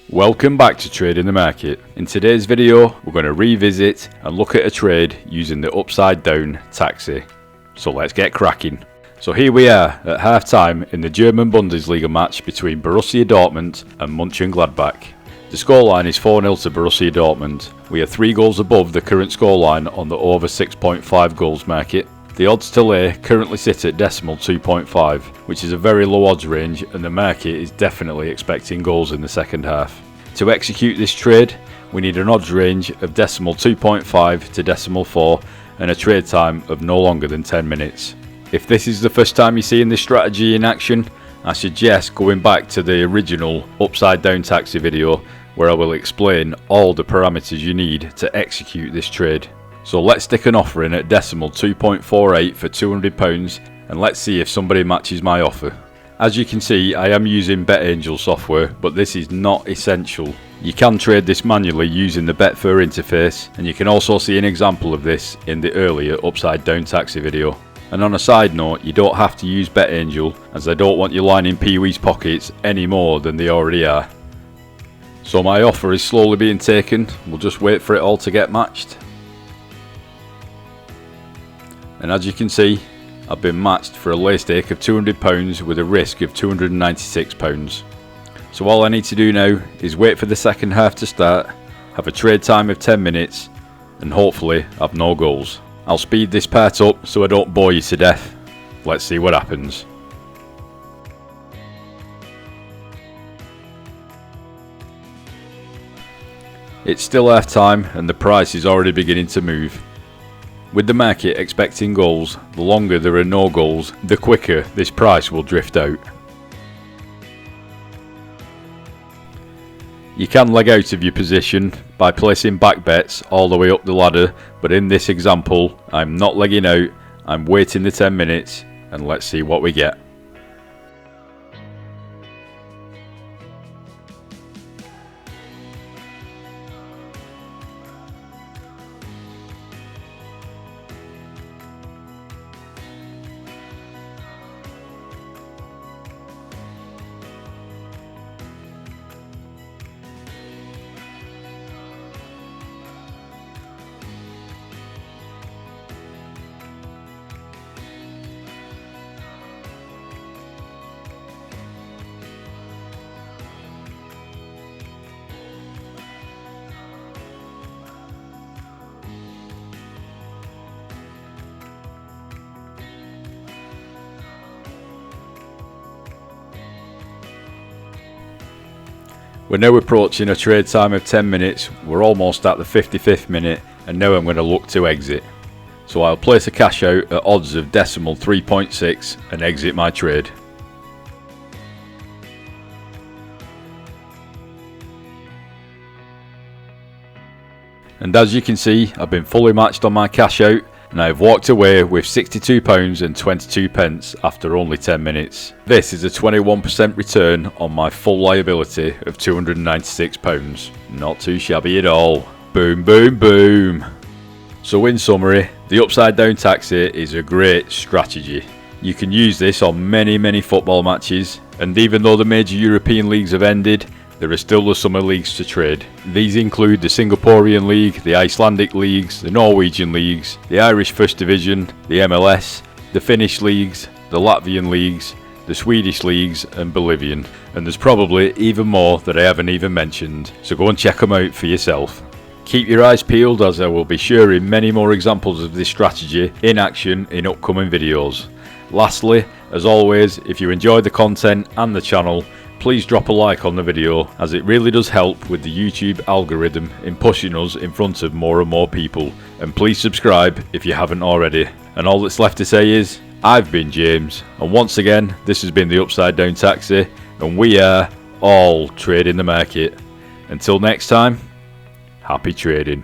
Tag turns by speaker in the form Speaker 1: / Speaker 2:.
Speaker 1: Welcome back to Trade in the Market. In today's video, we're going to revisit and look at a trade using the upside down taxi. So let's get cracking. So here we are at half time in the German Bundesliga match between Borussia Dortmund and Mönchengladbach. The scoreline is 4-0 to Borussia Dortmund. We are 3 goals above the current scoreline on the over 6.5 goals market. The odds to lay currently sit at decimal 2.5, which is a very low odds range, and the market is definitely expecting goals in the second half. To execute this trade, we need an odds range of decimal 2.5 to decimal 4 and a trade time of no longer than 10 minutes. If this is the first time you're seeing this strategy in action, I suggest going back to the original upside down taxi video where I will explain all the parameters you need to execute this trade. So let's stick an offer in at decimal 2.48 for £200 and let's see if somebody matches my offer. As you can see, I am using BetAngel software, but this is not essential. You can trade this manually using the Betfair interface, and you can also see an example of this in the earlier upside down taxi video. And on a side note, you don't have to use BetAngel, as I don't want you lining Pee-wee's pockets any more than they already are. So my offer is slowly being taken, we'll just wait for it all to get matched. And as you can see, I've been matched for a lay stake of £200 with a risk of £296. So all I need to do now is wait for the second half to start, have a trade time of 10 minutes, and hopefully have no goals. I'll speed this part up so I don't bore you to death. Let's see what happens. It's still half time and the price is already beginning to move. With the market expecting goals, the longer there are no goals, the quicker this price will drift out. You can leg out of your position by placing back bets all the way up the ladder, but in this example, I'm not legging out, I'm waiting the 10 minutes, and let's see what we get. We're now approaching a trade time of 10 minutes, we're almost at the 55th minute, and now I'm going to look to exit. So I'll place a cash out at odds of decimal 3.6 and exit my trade. And as you can see, I've been fully matched on my cash out, and I've walked away with £62.22 after only 10 minutes. This is a 21% return on my full liability of £296. Not too shabby at all. Boom, boom, boom. So in summary, the upside down taxi is a great strategy. You can use this on many football matches, and even though the major European leagues have ended, there are still the summer leagues to trade. These include the Singaporean League, the Icelandic leagues, the Norwegian leagues, the Irish First Division, the MLS, the Finnish leagues, the Latvian leagues, the Swedish leagues and Bolivian. And there's probably even more that I haven't even mentioned, so go and check them out for yourself. Keep your eyes peeled as I will be sharing many more examples of this strategy in action in upcoming videos. Lastly, as always, if you enjoy the content and the channel, please drop a like on the video, as it really does help with the YouTube algorithm in pushing us in front of more and more people. And please subscribe if you haven't already. And all that's left to say is, I've been James, and once again this has been the Upside Down Taxi, and we are all trading the market. Until next time, happy trading.